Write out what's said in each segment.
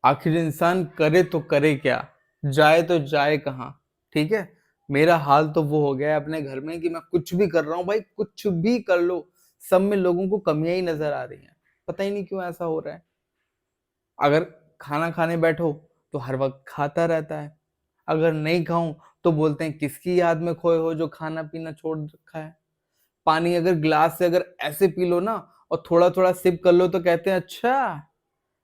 आखिर इंसान करे तो करे क्या, जाए तो जाए कहाँ। ठीक है, मेरा हाल तो वो हो गया है अपने घर में कि मैं कुछ भी कर रहा हूँ भाई, कुछ भी कर लो, सब में लोगों को कमियां ही नजर आ रही हैं। पता ही नहीं क्यों ऐसा हो रहा है। अगर खाना खाने बैठो तो हर वक्त खाता रहता है, अगर नहीं खाऊं तो बोलते हैं किसकी याद में खोए हो जो खाना पीना छोड़ रखा है। पानी अगर ग्लास से अगर ऐसे पी लो ना और थोड़ा थोड़ा सिप कर लो तो कहते हैं अच्छा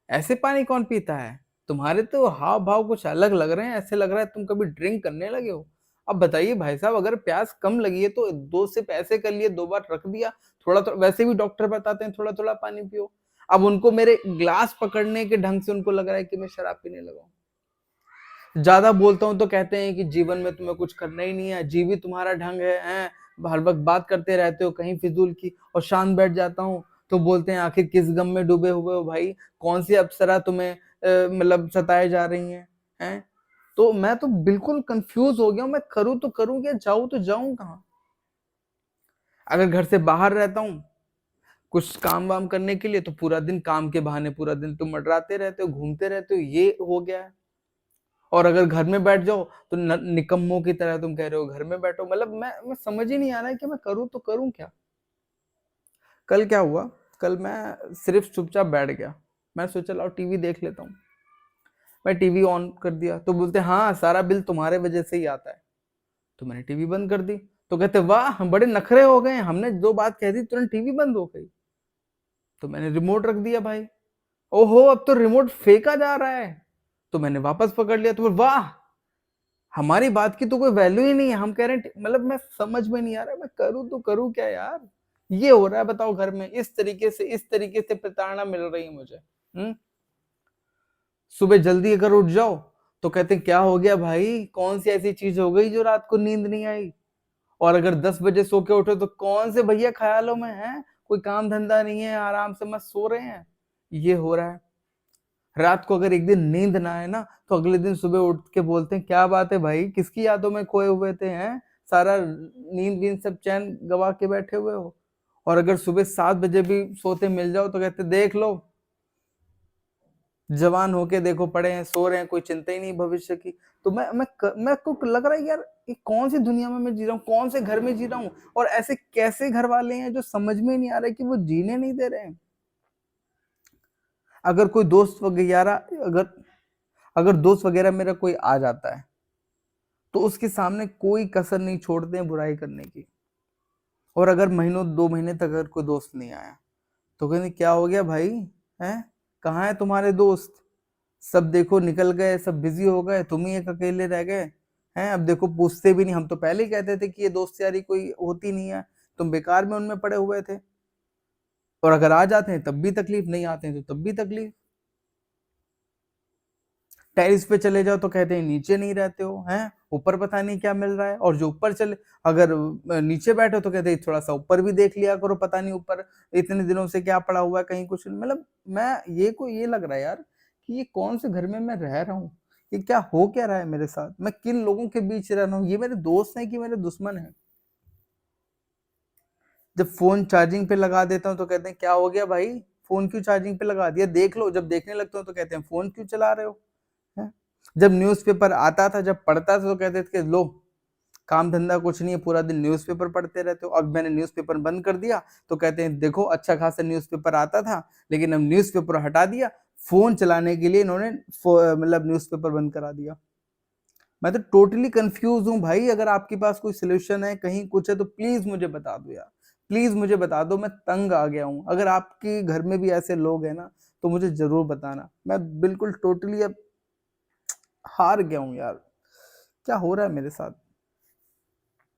ऐसे पानी कौन पीता है, तुम्हारे तो हाव भाव कुछ अलग लग रहे हैं, ऐसे लग रहा है तुम कभी ड्रिंक करने लगे हो। अब बताइए भाई साहब, अगर प्यास कम लगी है तो दो सिप ऐसे कर लिए, दो बार रख दिया, थोड़ा थोड़ा, वैसे भी डॉक्टर बताते हैं थोड़ा थोड़ा पानी पियो। अब उनको मेरे ग्लास पकड़ने के ढंग से उनको लग रहा है कि मैं शराब पीने लगा हूं। ज्यादा बोलता हूं तो कहते हैं कि जीवन में तुम्हें कुछ करना ही नहीं है, जीवी तुम्हारा ढंग है, हर वक्त बात करते रहते हो कहीं फिजूल की। और शांत बैठ जाता हूँ तो बोलते हैं आखिर किस गम में डूबे हुए हो भाई, कौन सी अप्सरा तुम्हें मतलब सताए जा रही हैं। तो मैं तो बिल्कुल कंफ्यूज हो गया हूं, मैं करूँ तो करूँ क्या, जाऊं तो जाऊं कहाँ। अगर घर से बाहर रहता हूँ कुछ काम वाम करने के लिए तो पूरा दिन काम के बहाने पूरा दिन तुम मंडराते रहते हो, घूमते रहते हो, ये हो गया है। और अगर घर में बैठ जाओ तो निकम्मों की तरह तुम कह रहे हो घर में बैठो, मतलब मैं समझ ही नहीं आ रहा है कि मैं करूँ तो करूँ क्या। कल क्या हुआ, कल मैं सिर्फ चुपचाप बैठ गया, मैं सोचा लाओ टीवी देख लेता हूँ। मैं टीवी ऑन कर दिया तो बोलते हाँ सारा बिल तुम्हारे वजह से ही आता है। तो मैंने टीवी बंद कर दी। तो कहते वाह हम बड़े नखरे हो गए, हमने दो बात कह दी तुरंत टीवी बंद हो गई। तो मैंने रिमोट रख दिया भाई, ओहो अब तो रिमोट फेंका जा रहा है। तो मैंने वापस पकड़ लिया, तो वाह हमारी बात की तो कोई वैल्यू ही नहीं है, हम कह रहे हैं, मतलब मैं समझ में नहीं आ रहा मैं करूं तो करूं क्या यार। ये हो रहा है बताओ घर में, इस तरीके से प्रताड़ना मिल रही है मुझे। सुबह जल्दी अगर उठ जाओ तो कहते हैं क्या हो गया भाई, कौन सी ऐसी चीज हो गई जो रात को नींद नहीं आई। और अगर 10 बजे सो के उठो तो कौन से भैया ख्यालों में है, कोई काम धंधा नहीं है, आराम से मस्त सो रहे हैं। ये हो रहा है। रात को अगर एक दिन नींद ना आए ना तो अगले दिन सुबह उठ के बोलते हैं क्या बात है भाई, किसकी यादों में खोए हुए थे, हैं सारा नींद वींद सब चैन गवा के बैठे हुए हो। और अगर सुबह 7 बजे भी सोते मिल जाओ तो कहते देख लो जवान होके देखो पड़े हैं सो रहे हैं, कोई चिंता ही नहीं भविष्य की। तो मैं को लग रहा है यार ये कौन सी दुनिया में मैं जी रहा हूँ, कौन से घर में जी रहा हूँ, और ऐसे कैसे घर वाले हैं जो समझ में नहीं आ रहा है कि वो जीने नहीं दे रहे हैं। अगर कोई दोस्त वगैरह अगर अगर दोस्त वगैरह मेरा कोई आ जाता है तो उसके सामने कोई कसर नहीं छोड़ते हैं बुराई करने की। और अगर महीनों 2 महीने तक अगर कोई दोस्त नहीं आया तो कहते क्या हो गया भाई, हैं कहाँ है तुम्हारे दोस्त, सब देखो निकल गए, सब बिजी हो गए, तुम ही एक अकेले रह गए। हैं अब देखो पूछते भी नहीं, हम तो पहले ही कहते थे कि ये दोस्त यारी कोई होती नहीं है, तुम बेकार में उनमें पड़े हुए थे। और अगर आ जाते हैं तब भी तकलीफ, नहीं आते हैं तो तब भी तकलीफ। टेरिस पे चले जाओ तो कहते हैं नीचे नहीं रहते हो, हैं ऊपर पता नहीं क्या मिल रहा है। और जो ऊपर चले अगर नीचे बैठो तो कहते हैं थोड़ा सा ऊपर भी देख लिया करो, पता नहीं ऊपर इतने दिनों से क्या पड़ा हुआ है, कहीं कुछ मतलब मैं ये लग रहा है यार कि ये कौन से घर में मैं रह रहा हूँ, ये क्या हो क्या रहा है मेरे साथ, मैं किन लोगों के बीच रह रहा हूँ, ये मेरे दोस्त हैं कि मेरे दुश्मन हैं। जब फोन चार्जिंग पे लगा देता हूँ तो कहते हैं क्या हो गया भाई, फोन क्यों चार्जिंग पे लगा दिया, देख लो। जब देखने लगता हूँ तो कहते हैं फोन क्यों चला रहे हो, हैं? जब न्यूज़पेपर आता था, जब पढ़ता था तो कहते थे कि लो काम धंधा कुछ नहीं है, पूरा दिन न्यूज़पेपर पढ़ते रहते हो। अब मैंने न्यूज़पेपर बंद कर दिया तो कहते हैं देखो अच्छा खासा न्यूज़पेपर आता था लेकिन अब न्यूज़पेपर हटा दिया, फोन चलाने के लिए इन्होंने मतलब न्यूज़पेपर बंद करा दिया। मैं तो टोटली कंफ्यूज हूँ भाई, अगर आपके पास कोई सोल्यूशन है कहीं कुछ है तो प्लीज मुझे बता दो यार, प्लीज मुझे बता दो, मैं तंग आ गया हूँ। अगर आपके घर में भी ऐसे लोग हैं ना तो मुझे जरूर बताना, मैं बिल्कुल टोटली अब हार गया हूँ यार, क्या हो रहा है मेरे साथ।